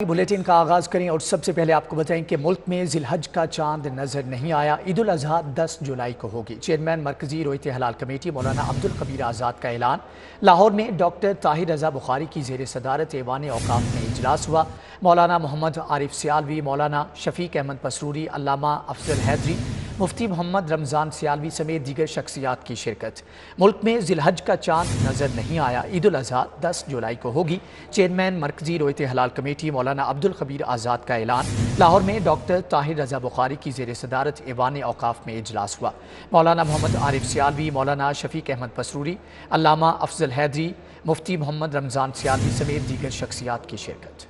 Bulletin का आगाज़ करें और सबसे पहले आपको बताएं कि मुल्क में ज़िलहज का चांद नज़र नहीं आया। ईद उल अज़हा 10 जुलाई को होगी। चेयरमैन मरकज़ी रोयत हलाल कमेटी मौलाना अब्दुल कबीर आज़ाद का ऐलान। लाहौर में डॉक्टर ताहिर रज़ा बुखारी की ज़ेर सदारत ऐवान औक़ाफ़ में इजलास हुआ। मौलाना मोहम्मद आरिफ सियालवी, मौलाना शफीक अहमद पसरूरी, अल्लामा अफजल हैदरी, मुफ्ती मोहम्मद रमज़ान सियालवी समेत दीगर शख्सियात की शिरकत। मुल्क में ज़िलहज का चांद नज़र नहीं आया। ईद उल अज़हा 10 जुलाई को होगी। चेयरमैन मरकज़ी रोयत हलाल कमेटी मौलाना अब्दुल कबीर आज़ाद का ऐलान। लाहौर में डॉक्टर ताहिर रज़ा बुखारी की ज़ेर सदारत ऐवान औक़ाफ़ में इजलास हुआ। मौलाना मोहम्मद आरिफ सियालवी, मौलाना शफीक अहमद पसरूरी, अल्लामा अफजल हैदरी, मुफ्ती मोहम्मद रमज़ान सियालवी समेत दीगर शख्सियात की शिरकत।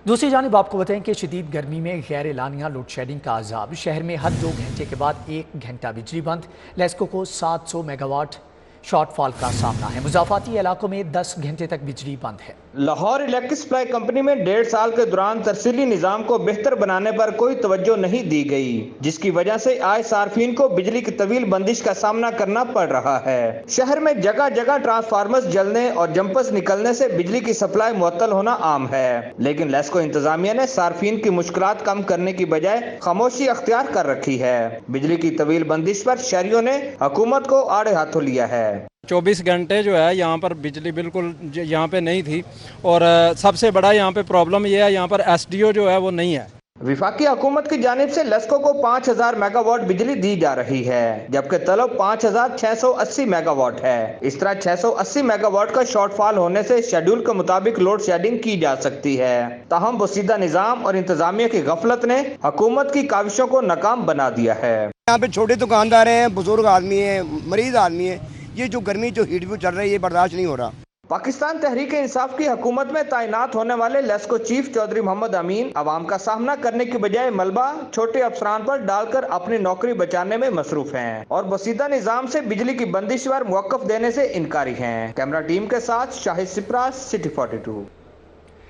दूसरी जानिब आपको बताएं कि शदीद गर्मी में गैर एलानिया लोड शेडिंग का अजाब। शहर में हर 2 घंटे के बाद 1 घंटा बिजली बंद। लेस्को को 700 मेगावाट शॉर्टफॉल का सामना है। मुज़ाफ़ाती इलाकों में 10 घंटे तक बिजली बंद है। लाहौर इलेक्ट्रिक सप्लाई कंपनी में 1.5 साल के दौरान तरसीली निज़ाम को बेहतर बनाने पर कोई तवज्जो नहीं दी गई, जिसकी वजह से आए सार्फिन को बिजली की तवील बंदिश का सामना करना पड़ रहा है। शहर में जगह जगह ट्रांसफार्मर्स जलने और जंपर्स निकलने से बिजली की सप्लाई मुअत्तल होना आम है, लेकिन लेस्को इंतजामिया ने सार्फिन की मुश्किलात कम करने की बजाय खामोशी अख्तियार कर रखी है। बिजली की तवील बंदिश पर शहरियों ने हुकूमत को आड़े हाथों लिया है। 24 घंटे जो है यहाँ पर बिजली बिल्कुल यहाँ पे नहीं थी, और सबसे बड़ा यहाँ पे प्रॉब्लम ये है, यहाँ पर एसडीओ जो है वो नहीं है। विफाकी हुकूमत की जानिब से लेस्को को 5000 मेगावाट बिजली दी जा रही है, जबकि तलब 5680 मेगावाट है। इस तरह 680 मेगावाट का शॉर्टफॉल होने से शेड्यूल के मुताबिक लोड शेडिंग की जा सकती है। ताहम बोसीदा निजाम और इंतजामिया की गफलत ने हुकूमत की काविशों को नाकाम बना दिया है। यहाँ पे छोटे दुकानदार हैं, बुजुर्ग आदमी है, मरीज आदमी है, ये जो गर्मी जो हीट व्यू चल रही है ये बर्दाश्त नहीं हो रहा। पाकिस्तान तहरीक इंसाफ की हुकूमत में तैनात होने वाले लेस्को चीफ चौधरी मोहम्मद अमीन अवाम का सामना करने की बजाय मलबा छोटे अफसरान पर डालकर अपनी नौकरी बचाने में मसरूफ हैं और बसीदा निजाम से बिजली की बंदिश पर मुवक्कफ देने से इनकारी हैं। कैमरा टीम के साथ शाहिद सिप्रा, सिटी 42।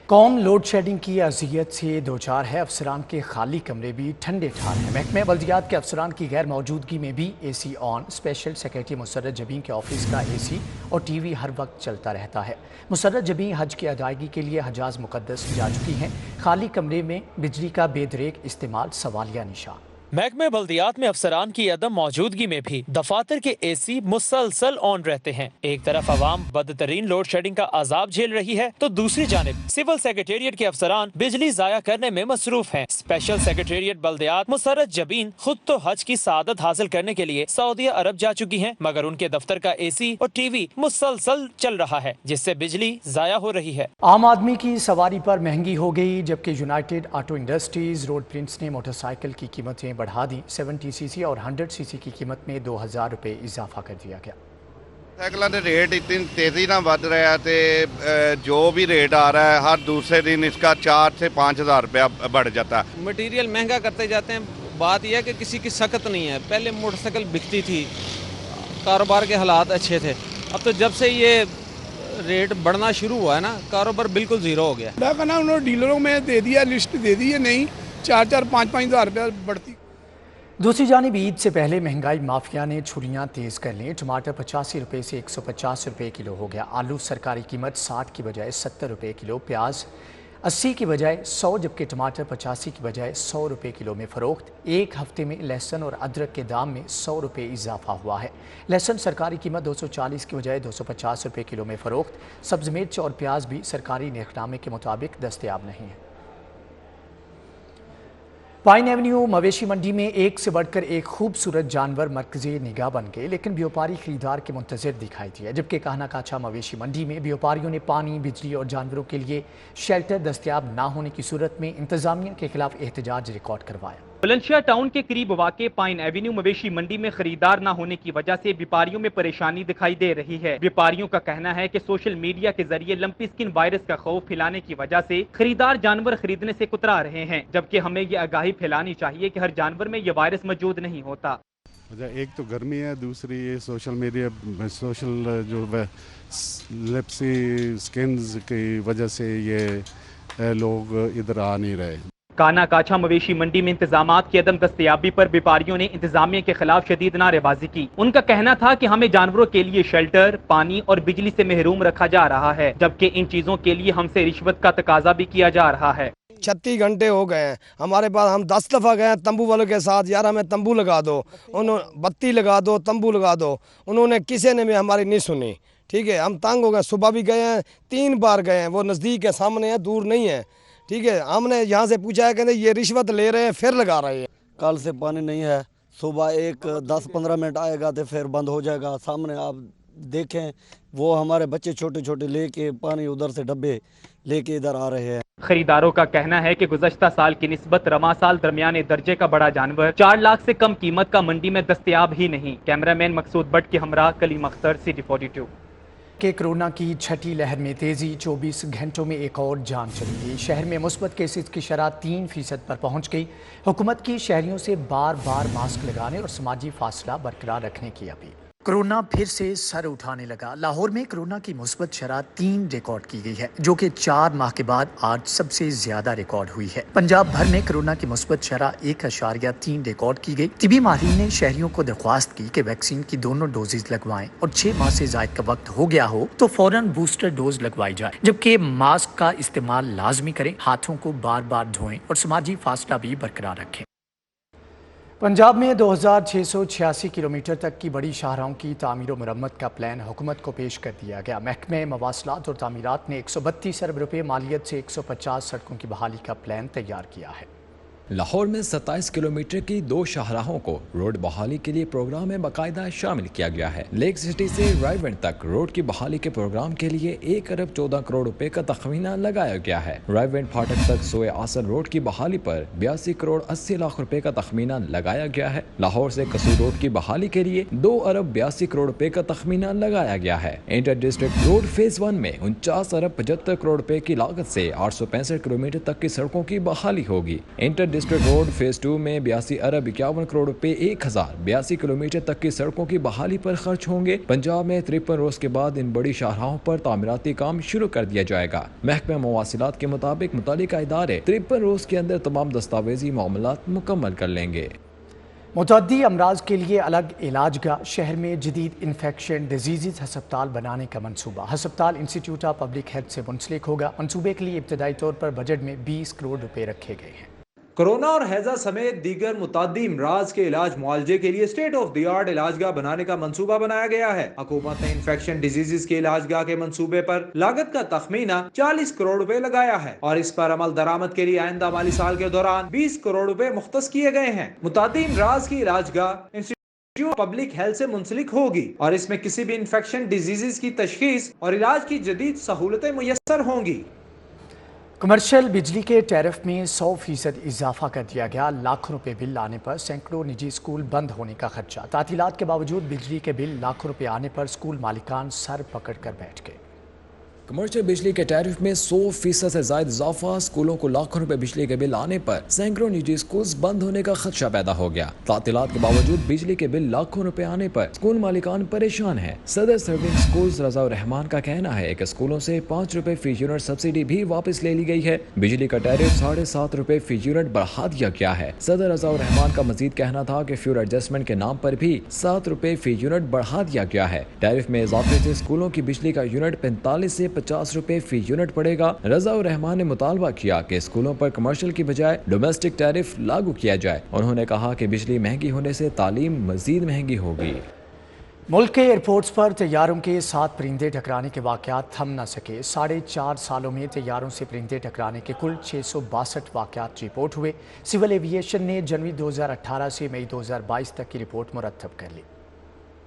कौम लोड शेडिंग की अजियत से दो चार है। अफसरान के खाली कमरे भी ठंडे ठार हैं। महकमे बल्दियात के अफसरान की गैर मौजूदगी में भी AC on. Special secretary Musarrat Jabeen के ऑफिस का एसी और टीवी हर वक्त चलता रहता है। मुसर्रत जबीं हज की अदायगी के लिए हजाज मुकद्दस जा चुकी हैं। खाली कमरे में बिजली का बेदरेक इस्तेमाल सवालिया निशान। महकमे बल्दियात में अफसरान की अदम मौजूदगी में भी दफातर के एसी मुसलसल ऑन रहते हैं। एक तरफ अवाम बदतरीन लोड शेडिंग का अजाब झेल रही है, तो दूसरी जानिब सिविल सेक्रेटेरिएट के अफसरान बिजली जाया करने में मसरूफ हैं। स्पेशल सेक्रेटेरिएट बल्दियात मुसर्रत जबीन खुद तो हज की सादत हासिल करने के लिए सऊदी अरब जा चुकी हैं, मगर उनके दफ्तर का एसी और टीवी मुसलसल चल रहा है, जिससे बिजली जाया हो रही है। आम आदमी की सवारी पर महंगी हो गई, जबकि United auto industries road prints ने मोटरसाइकिल की कीमतें बढ़ा दी। 70 सीसी और 100 सीसी की कीमत में 2000 रुपये इजाफा कर दिया गया। ਸਾਈਕਲਾਂ ਦੇ रेट इतनी तेज़ी ਨਾਲ बढ़ रहा है, तो जो भी रेट आ रहा है हर दूसरे दिन इसका 4 से 5000 रुपया बढ़ जाता है। मटेरियल महंगा करते जाते हैं। बात यह है कि किसी की सख्त नहीं है। पहले मोटरसाइकिल बिकती थी, कारोबार के हालात अच्छे थे। अब तो जब से ये रेट बढ़ना शुरू हुआ है ना, कारोबार बिल्कुल ज़ीरो हो गया। उन्होंने डीलरों में दे दिया, लिस्ट दे दी है, नहीं 4-4, 5-5 हज़ार रुपया बढ़ती। दूसरी जानिब ईद से पहले महंगाई माफिया ने छुरियां तेज़ कर ली। टमाटर 85 रुपये से 150 रुपये किलो हो गया। आलू सरकारी कीमत 60 की बजाय 70 रुपये किलो, प्याज 80 की बजाय 100, जबकि टमाटर 85 की बजाय 100 रुपये किलो में फ़रोख्त। एक हफ्ते में लहसुन और अदरक के दाम में 100 रुपये इजाफा हुआ है। लहसुन सरकारी कीमत 240 की बजाय 250 रुपये किलो में फ़रोख्त। सब्ज़ मिर्च और प्याज भी सरकारी नेकनामे के मुताबिक दस्तयाब नहीं है। पाइन एवेन्यू मवेशी मंडी में एक से बढ़कर एक खूबसूरत जानवर मरकज़ी निगाह बन गए, लेकिन व्यापारी खरीदार के मुंतज़िर दिखाई दिया। जबकि कहना काछा मवेशी मंडी में व्यापारियों ने पानी, बिजली और जानवरों के लिए शेल्टर दस्तयाब ना होने की सूरत में इंतजामिया के खिलाफ एहतजाज रिकॉर्ड करवाया। बुलंदशहर टाउन के करीब वाक़े पाइन एवेन्यू मवेशी मंडी में खरीदार न होने की वजह से व्यापारियों में परेशानी दिखाई दे रही है। व्यापारियों का कहना है कि सोशल मीडिया के जरिए लंपी स्किन वायरस का खौफ फैलाने की वजह से खरीदार जानवर खरीदने से कुतरा रहे हैं, जबकि हमें ये आगाही फैलानी चाहिए कि हर जानवर में ये वायरस मौजूद नहीं होता। एक तो गर्मी है, दूसरी ये सोशल मीडिया, सोशल जो लिप्सी स्किन्स की वजह से ये लोग इधर आ नहीं रहे। काना काछा मवेशी मंडी में इंतजामात की अदम दस्तयाबी पर व्यापारियों ने इंतजामिया के खिलाफ शदीद नारेबाजी की। उनका कहना था कि हमें जानवरों के लिए शेल्टर, पानी और बिजली से महरूम रखा जा रहा है, जबकि इन चीजों के लिए हमसे रिश्वत का तकाजा भी किया जा रहा है। 36 घंटे हो गए हैं हमारे पास, हम 10 दफ़ा गए हैं तंबू वालों के साथ, यार हमें तंबू लगा दो, उन्होंने बत्ती लगा दो, तंबू लगा दो, उन्होंने किसी ने भी हमारी नहीं सुनी। ठीक है, हम तंग हो गए, सुबह भी गए हैं, 3 बार गए हैं, वो नज़दीक है, सामने है, दूर नहीं है। ठीक है, हमने यहाँ से पूछा है, कहते ये रिश्वत ले रहे हैं फिर लगा रहे हैं। कल से पानी नहीं है, सुबह 10-15 मिनट आएगा तो फिर बंद हो जाएगा। सामने आप देखें, वो हमारे बच्चे छोटे छोटे लेके पानी उधर से डब्बे लेके इधर आ रहे हैं। खरीदारों का कहना है कि गुज़श्ता साल की निस्बत रमा साल दरमियाने दर्जे का बड़ा जानवर 4 लाख से कम कीमत का मंडी में दस्तयाब ही नहीं। कैमरामैन मकसूद भट्ट के हमरा कलीम अख्तर, CD42। कि कोरोना की छठी लहर में तेजी, 24 घंटों में एक और जान चली गई। शहर में मुस्बत केसेस की शरह 3% पर पहुंच गई। हुकूमत की शहरियों से बार बार मास्क लगाने और समाजी फासला बरकरार रखने की अपील। कोरोना फिर से सर उठाने लगा। लाहौर में कोरोना की मुस्बत शरह 3 रिकॉर्ड की गई है, जो कि 4 माह के बाद आज सबसे ज्यादा रिकॉर्ड हुई है। पंजाब भर में कोरोना की मुस्बत शरह 1.3 रिकॉर्ड की गई। तिबी माहिरीन ने शहरियों को दरख्वास्त की कि वैक्सीन की दोनों डोजेज लगवाएं और 6 माह से जायद का वक्त हो गया हो तो फौरन बूस्टर डोज लगवाई जाए, जबकि मास्क का इस्तेमाल लाजमी करें, हाथों को बार बार धोएं और समाजी फासला भी बरकरार रखें। पंजाब में 2686 किलोमीटर तक की बड़ी शाहराहों की तामीर और मरम्मत का प्लान हुकूमत को पेश कर दिया गया। महकमे मवासलात और तामीरात ने 132 अरब रुपये मालियत से 150 सड़कों की बहाली का प्लान तैयार किया है। लाहौर में 27 किलोमीटर की 2 शाहराहों को रोड बहाली के लिए प्रोग्राम में बाकायदा शामिल किया गया है। लेक सिटी से रायवेंट तक रोड की बहाली के प्रोग्राम के लिए 1 अरब 14 करोड़ रुपए का तखमीना लगाया गया है। रायवेंट फाटक तक सोए आसन रोड की बहाली पर 82 करोड़ 80 लाख रुपए का तखमीना लगाया गया है। लाहौर से कसूर रोड की बहाली के लिए 2 अरब 82 करोड़ रुपए का तखमीना लगाया गया है। इंटर डिस्ट्रिक्ट रोड फेज 1 में 49 अरब 75 करोड़ रुपए की लागत से 865 किलोमीटर तक की सड़कों की बहाली होगी। इंटर डिस्ट्रिक्ट रोड फेज 2 में 82 अरब 51 करोड़ रुपए 1082 किलोमीटर तक की सड़कों की बहाली पर खर्च होंगे। पंजाब में 53 रोज के बाद इन बड़ी शाहराहों पर तामीराती काम शुरू कर दिया जाएगा। महकमा मवासिलात के मुताबिक मुतालिका इदारे 53 रोज के अंदर तमाम दस्तावेजी मामलात मुकम्मल कर लेंगे। मुतअद्दी अमराज के लिए अलग इलाजगाह, शहर में जदीद इन्फेक्शन डिजीज़ हस्पताल बनाने का मंसूबा। हस्पताल इंस्टीट्यूट ऑफ पब्लिक हेल्थ से मुंसलिक होगा। मंसूबे के लिए इब्तदाई तौर पर बजट में 20 करोड़ रुपए रखे गए हैं। कोरोना और हैजा समेत दीगर मुताद्दी इमराज के इलाज मुआलजे के लिए स्टेट ऑफ द आर्ट इलाजगाह बनाने का मंसूबा बनाया गया है। हुकूमत ने इन्फेक्शन डिजीजेस के इलाजगाह के मंसूबे पर लागत का तखमीना 40 करोड़ रुपए लगाया है और इस पर अमल दरामद के लिए आइंदा माली साल के दौरान 20 करोड़ रुपए मुख्तस किए गए हैं। मुताद्दी इमराज की इलाजगाह इंस्टीट्यूट ऑफ पब्लिक हेल्थ से मुंसलिक होगी और इसमें किसी भी इन्फेक्शन डिजीजेस की तशखीस और इलाज की जदीद सहूलतें मुयस्सर होंगी। कमर्शियल बिजली के टैरिफ में 100% इजाफा कर दिया गया। लाखों रुपए बिल आने पर सैकड़ों निजी स्कूल बंद होने का खर्चा। तातीलात के बावजूद बिजली के बिल लाखों रुपए आने पर स्कूल मालिकान सर पकड़ कर बैठ गए। कमर्शियल बिजली के टैरिफ में 100% से ज्यादा इजाफा, स्कूलों को लाखों रुपए बिजली के बिल आने पर सैकड़ों निजी स्कूल्स बंद होने का खदशा पैदा हो गया। तातीलात के बावजूद बिजली के बिल लाखों रुपए आने पर स्कूल मालिकान परेशान है। सदर सर्विंग स्कूल्स रज़ा रहमान का कहना है कि स्कूलों से 5 रुपए फी यूनिट सब्सिडी भी वापस ले ली गई है। बिजली का टैरिफ 7.5 रुपए फी यूनिट बढ़ा दिया गया है। सदर रज़ा रहमान का मजीद कहना था कि फ्यूल एडजस्टमेंट के नाम पर भी 7 रुपए फी यूनिट बढ़ा दिया गया है। टैरिफ में इजाफे से स्कूलों की बिजली का यूनिट 45 से 50 रुपए फी यूनिट पड़ेगा। रज़ा रहमान ने मुतालबा किया कि स्कूलों पर कमर्शियल की बजाय डोमेस्टिक टैरिफ लागू किया जाए। उन्होंने कहा कि बिजली महंगी होने से तालीम मजीद महंगी होगी। मुल्क के एयरपोर्ट्स पर तैयारों के साथ परिंदे टकराने के वाक़यात थम न सके। 4.5 सालों में तैयारों से परिंदे टकराने के कुल 662 वाक़यात रिपोर्ट हुए। सिविल एविएशन ने जनवरी 2018 से मई 2022 तक की रिपोर्ट मुरतब कर ली।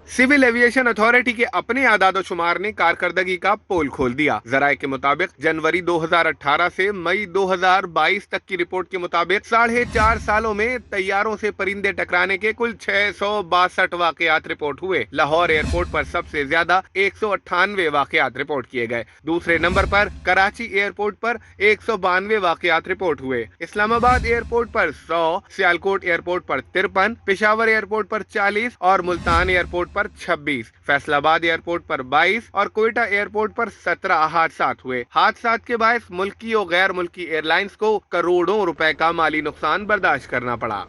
सिविल एविएशन अथॉरिटी के अपने आदाद शुमार ने कारकर्दगी का पोल खोल दिया। जराये के मुताबिक जनवरी 2018 से मई 2022 तक की रिपोर्ट के मुताबिक 4.5 सालों में तैयारों से परिंदे टकराने के कुल 662 वाकयात रिपोर्ट हुए। लाहौर एयरपोर्ट पर सबसे ज्यादा 198 वाकयात रिपोर्ट किए गए। दूसरे नंबर पर कराची एयरपोर्ट पर 192 वाकयात रिपोर्ट हुए। इस्लामाबाद एयरपोर्ट पर 100, सियालकोट एयरपोर्ट पर 53, पेशावर एयरपोर्ट पर 40 और मुल्तान एयरपोर्ट पर 26, फैसलाबाद एयरपोर्ट पर 22 और कोयटा एयरपोर्ट पर 17 हादसात हुए। हादसात के बायस मुल्की और गैर मुल्की एयरलाइंस को करोड़ों रुपए का माली नुकसान बर्दाश्त करना पड़ा।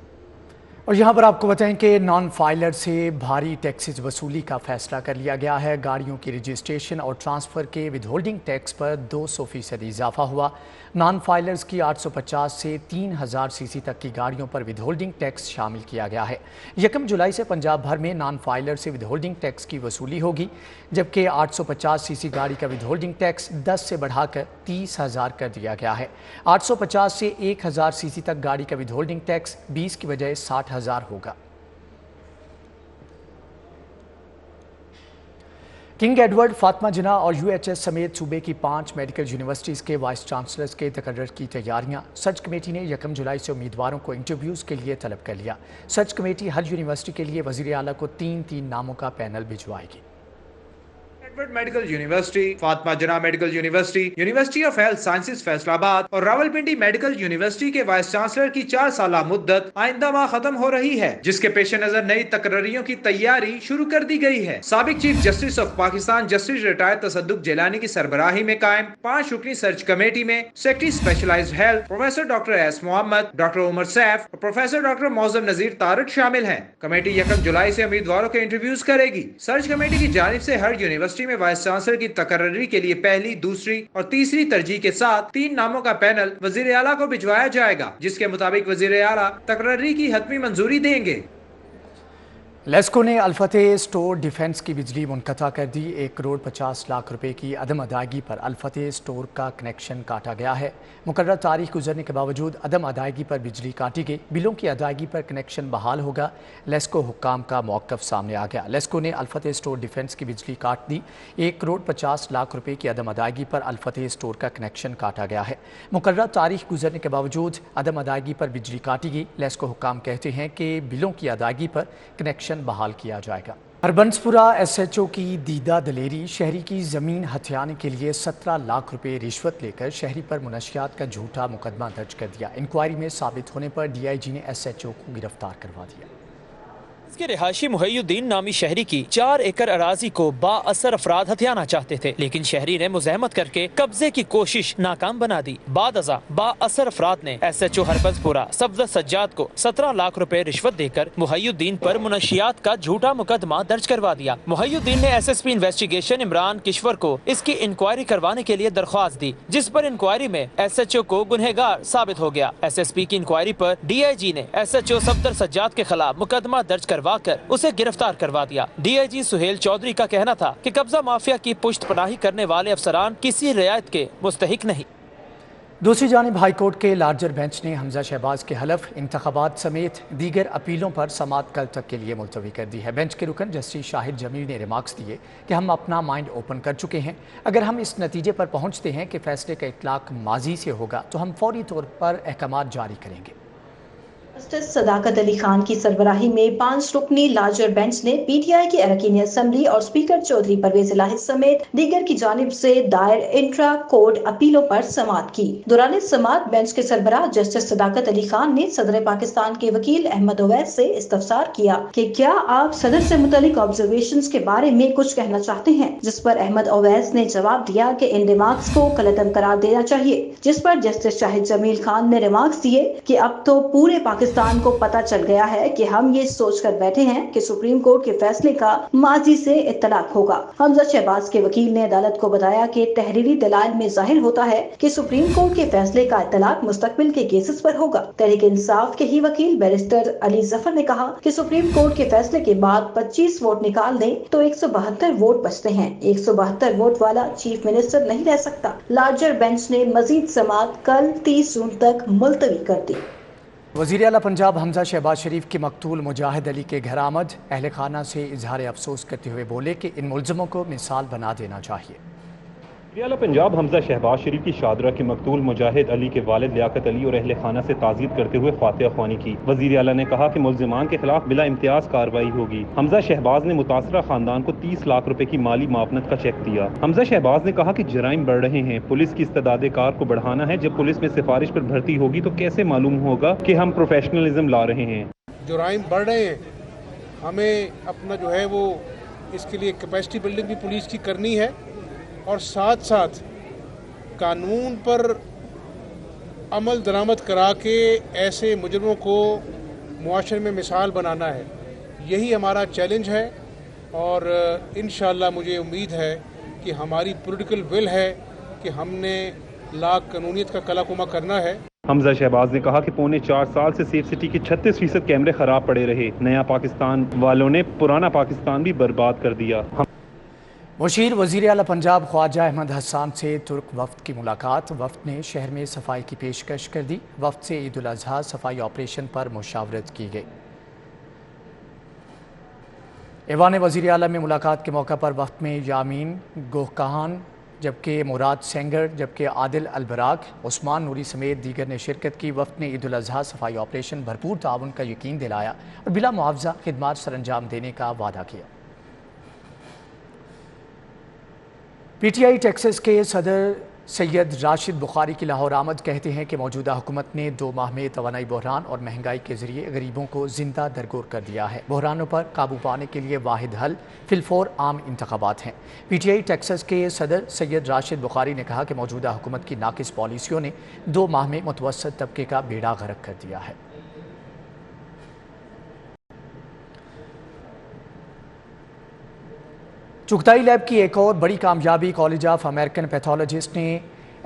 और यहाँ पर आपको बताएं कि नॉन फाइलर से भारी टैक्सेस वसूली का फैसला कर लिया गया है। गाड़ियों की रजिस्ट्रेशन और ट्रांसफ़र के विदहोल्डिंग टैक्स पर 200% इजाफा हुआ। नॉन फाइलर्स की 850 से 3000 सीसी तक की गाड़ियों पर विदहोल्डिंग टैक्स शामिल किया गया है। 1 जुलाई से पंजाब भर में नॉन फाइलर से विदहोल्डिंग टैक्स की वसूली होगी, जबकि 850 सीसी गाड़ी का विदहोल्डिंग टैक्स 10 से बढ़ाकर 30,000 कर दिया गया है। 850 से 1000 सीसी तक गाड़ी का विदहोल्डिंग टैक्स 20 की बजाय 60,000 होगा। किंग एडवर्ड, फातिमा जिन्ना और UHS समेत सूबे की 5 मेडिकल यूनिवर्सिटीज़ के वाइस चांसलर्स के तकर्रर की तैयारियां। सर्च कमेटी ने 1 जुलाई से उम्मीदवारों को इंटरव्यूज़ के लिए तलब कर लिया। सर्च कमेटी हर यूनिवर्सिटी के लिए वज़ीर आला को 3 नामों का पैनल भिजवाएगी। Edward medical university, Fatima Jinnah medical university, university of health sciences Faisalabad और रावलपिंडी मेडिकल यूनिवर्सिटी के वाइस चांसलर की 4 साला मुद्दत आइंदा माह खत्म हो रही है, जिसके पेश नजर नई तकर्रियों की तैयारी शुरू कर दी गई है। साबिक chief justice of Pakistan justice retired Tasadduq Jilani की सरबराही में कायम 5 रुकनी सर्च कमेटी में secretary specialised health professor doctor S Mohammad, doctor Umar Saif और प्रोफेसर डॉक्टर मौजम नजीर तारक शामिल हैं। कमेटी 1 जुलाई से उम्मीदवारों के इंटरव्यूज करेगी। सर्च कमेटी की जानिब से हर यूनिवर्सिटी में वाइस चांसलर की तकर्री के लिए पहली, दूसरी और तीसरी तरजीह के साथ 3 नामों का पैनल वजीर आला को भिजवाया जाएगा, जिसके मुताबिक वजीर आला तकर्री की हतमी मंजूरी देंगे। लेस्को ने अल-फतेह स्टोर डिफेंस की बिजली मुनक़ता कर दी। 1 करोड़ 50 लाख रुपए की अदम अदायगी पर अल-फतेह स्टोर का कनेक्शन काटा गया है। मुकर्रर तारीख गुजरने के बावजूद अदम अदायगी पर बिजली काटी गई। बिलों की अदायगी पर कनेक्शन बहाल होगा। लेस्को हुक्काम का मौक़िफ़ सामने आ गया। लेस्को ने अल-फतेह स्टोर डिफेंस की बिजली काट दी। 1 करोड़ 50 लाख रुपए की अदम अदायगी पर अल-फतेह स्टोर का कनेक्शन काटा गया है। मुकर्रर तारीख गुजरने के बावजूद अदम अदायगी पर बिजली काटी गई। लेस्को हुक्काम कहते हैं कि बिलों की अदायगी पर कनेक्शन बहाल किया जाएगा। हरबंसपुरा SHO की दीदा दलेरी, शहरी की ज़मीन हथियाने के लिए 17 लाख रुपए रिश्वत लेकर शहरी पर मुनशियात का झूठा मुकदमा दर्ज कर दिया। इंक्वायरी में साबित होने पर DIG ने SHO को गिरफ्तार करवा दिया। इसके रिहायशी मुहैयुद्दीन नामी शहरी की 4 एकड़ अराजी को बाअसर अफराद हथियाना चाहते थे, लेकिन शहरी ने मुज़ाहमत करके कब्जे की कोशिश नाकाम बना दी। बाद अज़ा बाअसर अफराद ने SHO हरबंसपुरा सफदर सज्जाद को 17 लाख रुपए रिश्वत देकर मुहैयुद्दीन पर मुनशियात का झूठा मुकदमा दर्ज करवा दिया। मुहैयुद्दीन ने SSP इन्वेस्टिगेशन इमरान किश्वर को इसकी इंक्वायरी करवाने के लिए दरख्वास्त दी, जिस पर इंक्वायरी में SHO को गुनहगार साबित हो गया। SSP की इंक्वायरी पर DIG ने SHO सफदर सज्जाद के खिलाफ मुकदमा दर्ज करवाकर उसे गिरफ्तार करवा दिया। DIG सुहेल चौधरी का कहना था कि कब्जा माफिया की पुष्ट पनाही करने वाले अफसरान किसी रियायत के मुस्तहिक नहीं। दूसरी जानिब हाईकोर्ट के लार्जर बेंच ने हमजा शहबाज के हलफ, इंतखाबात समेत दीगर अपीलों पर समाअत कल तक के लिए मुलतवी कर दी है। बेंच के रुकन जस्टिस शाहिद जमील ने रिमार्क्स दिए कि हम अपना माइंड ओपन कर चुके हैं। अगर हम इस नतीजे पर पहुंचते हैं कि फैसले का इतलाक माजी से होगा तो हम फौरी तौर पर अहकामात जारी करेंगे। जस्टिस सदाकत अली खान की सरबराही में 5 रुकनी लार्जर बेंच ने PTI की अरकान असम्बली और स्पीकर चौधरी परवेज इलाही समेत दीगर की जानिब से दायर इंट्रा कोर्ट अपीलों पर समाअत की। दौरान समाअत बेंच के सरबराह जस्टिस सदाकत अली खान ने सदर पाकिस्तान के वकील अहमद ओवैस से इस्तफसार किया कि क्या आप सदर से मुतालिक ऑब्जर्वेशंस के बारे में कुछ कहना चाहते हैं, जिस पर अहमद ओवैस ने जवाब दिया कि इन रिमार्क्स को कलअदम करार देना चाहिए, जिस पर जस्टिस शाहिद जमील खान ने रिमार्क्स दिए कि अब तो पूरे पाकिस्तान को पता चल गया है कि हम ये सोच कर बैठे हैं कि सुप्रीम कोर्ट के फैसले का माजी से इत्तलाक होगा। हमजा शहबाज के वकील ने अदालत को बताया कि तहरीरी दलाइल में जाहिर होता है कि सुप्रीम कोर्ट के फैसले का इत्तलाक मुस्तकबिल के केसेस पर होगा। तहरीक इंसाफ के ही वकील बैरिस्टर अली जफर ने कहा कि सुप्रीम कोर्ट के फैसले के बाद 25 वोट निकाल दें तो 172 वोट बचते हैं। 172 वोट वाला चीफ मिनिस्टर नहीं रह सकता। लार्जर बेंच ने मजीद समाअत कल 30 जून तक मुलतवी कर दी। वज़ीर आला पंजाब हमजा शहबाज शरीफ के मकतूल मुजाहिद अली के घर आमद, अहल खाना से इजहार अफसोस करते हुए बोले कि इन मुलज़मों को मिसाल बना देना चाहिए। वज़ीर आला पंजाब हमजा शहबाज शरीफ की शादरा के मकतूल मुजाहिद अली के वालिद लियाकत अली और अहल खाना से ताज़ीयत करते हुए फातिहा ख्वानी की। वज़ीर आला ने कहा कि मुल्ज़िमान के खिलाफ बिला इम्तियाज कार्रवाई होगी। हमजा शहबाज ने मुतासरा खानदान को 30 लाख रुपए की माली मावनत का चेक दिया। हमजा शहबाज ने कहा कि जराइम बढ़ रहे हैं, पुलिस की इस्तेदाद कार को बढ़ाना है। जब पुलिस में सिफारिश पर भर्ती होगी तो कैसे मालूम होगा कि हम प्रोफेशनलिज्म ला रहे हैं। जराइम बढ़ रहे हैं, हमें अपना जो है वो इसके लिए कैपेसिटी बिल्डिंग भी पुलिस की करनी है और साथ साथ कानून पर अमल दरामद करा के ऐसे मुजरमों को मुआशरे में मिसाल बनाना है। यही हमारा चैलेंज है और इंशाअल्लाह मुझे उम्मीद है कि हमारी पॉलिटिकल विल है कि हमने ला कानूनियत का कलाकुमा करना है। हमजा शहबाज ने कहा कि पौने 4 साल से सेफ सिटी के 36% कैमरे खराब पड़े रहे। नया पाकिस्तान वालों ने पुराना पाकिस्तान भी बर्बाद कर दिया। मुशीर वज़ीर आला पंजाब ख्वाजा अहमद हसन से तुर्क वफ्द की मुलाकात। वफ्द ने शहर में सफाई की पेशकश कर दी। वफ्द से ईद उल अज़हा सफाई ऑपरेशन पर मुशावरत की गई। ऐवान वज़ीर आला में मुलाकात के मौका पर वफ्द में यामीन गोहकान, जबकि मुराद सेंगर, जबकि आदिल अलबराक, उस्मान नूरी समेत दीगर ने शिरकत की। वफ्द ने ईद उल अज़हा सफाई ऑपरेशन भरपूर ताउन का यकीन दिलाया और बिला मुआवजा खिदमात सरअंजाम देने का वादा किया। PTI टेक्सास के सदर सैयद राशिद बुखारी की लाहौर आमद कहते हैं कि मौजूदा हुकूमत ने 2 माह में तवानाई बहरान और महंगाई के जरिए गरीबों को जिंदा दरगोर कर दिया है। बहरानों पर काबू पाने के लिए वाहिद हल फिलफोर आम इंतखाबात हैं। PTI टेक्सास के सदर सैयद राशिद बुखारी ने कहा कि मौजूदा हुकूमत की नाकिस पॉलिसियों ने 2 माह में मुतवस्सित तबके का बेड़ा गर्क कर दिया है। चुगताई लैब की एक और बड़ी कामयाबी, कॉलेज ऑफ अमेरिकन पैथोलॉजिस्ट ने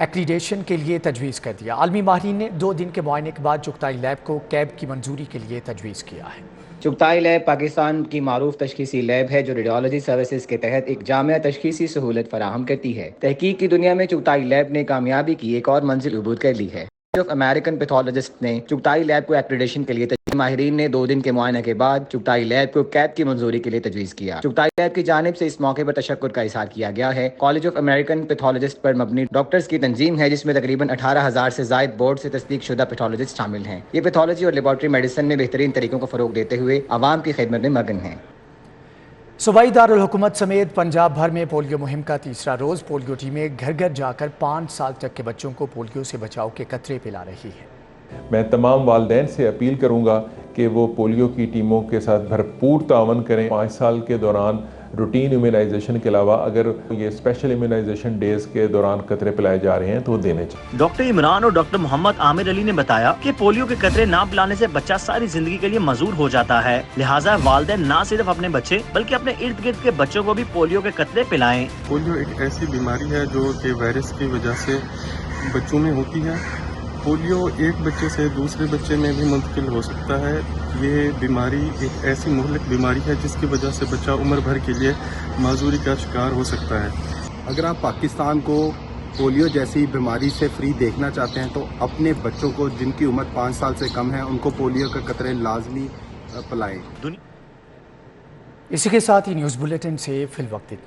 एक्रीडेशन के लिए तजवीज़ कर दिया। आलमी माहिरीन ने 2 दिन के मुआयने के बाद चुगताई लैब को कैब की मंजूरी के लिए तजवीज़ किया है। चुगताई लैब पाकिस्तान की मारूफ तशखीसी लैब है जो रेडियोलॉजी सर्विसेज के तहत एक जामिया तशखीसी सहूलत फराहम करती है। तहकीक की दुनिया में चुगताई लैब ने कामयाबी की एक और मंजिल उबूर कर ली है। ऑफ अमेरिकन पैथोलॉजिस्ट ने चुगताई लैब को एक्रीडेशन के लिए माहिरीन ने 2 दिन के मुआयने के बाद चुगताई लैब को कैब की मंजूरी के लिए तजवीज़ किया। चुगताई लैब की जानिब से इस मौके पर तशक्कुर का इज़हार किया गया है। कॉलेज ऑफ अमेरिकन पैथोलॉजिस्ट पर मबनी डॉक्टर्स की तंजीम है जिसमें तकरीबन 18,000 से ज़ायद बोर्ड से तस्दीक शुदा पैथोलॉजिस्ट शामिल हैं। ये पैथोलॉजी और लेबॉर्ट्री मेडिसिन में बेहतरीन तरीकों को फ़रोग देते हुए आवाम की खिदमत में मगन हैं। सूबाई दारुल हुकूमत समेत पंजाब भर में पोलियो मुहिम का तीसरा रोज़ पोलियो टीमें घर घर जाकर 5 साल तक के बच्चों को पोलियो से बचाव के कतरे पिला रही है। मैं तमाम वालिदैन से अपील करूंगा कि वो पोलियो की टीमों के साथ भरपूर तावन करें। 5 साल के दौरान रूटीन इम्यूनाइजेशन के अलावा अगर ये स्पेशल इम्यूनाइजेशन डेज के दौरान कतरे पिलाए जा रहे हैं तो वो देने चाहिए। डॉक्टर इमरान और डॉक्टर मोहम्मद आमिर अली ने बताया कि पोलियो के कतरे ना पिलाने से बच्चा सारी जिंदगी के लिए मजूर हो जाता है, लिहाजा वालिदैन ना सिर्फ अपने बच्चे बल्कि अपने इर्द गिर्द के बच्चों को भी पोलियो के कतरे पिलाएं। पोलियो एक ऐसी बीमारी है जो कि वायरस की वजह से बच्चों में होती है। पोलियो एक बच्चे से दूसरे बच्चे में भी मुंतकिल हो सकता है। ये बीमारी एक ऐसी मुहलिक बीमारी है जिसकी वजह से बच्चा उम्र भर के लिए माजूरी का शिकार हो सकता है। अगर आप पाकिस्तान को पोलियो जैसी बीमारी से फ्री देखना चाहते हैं तो अपने बच्चों को जिनकी उम्र 5 साल से कम है उनको पोलियो के कतरे लाजमी पिलाएं। इसी के साथ ही न्यूज़ बुलेटिन से फिल वक्त इतना।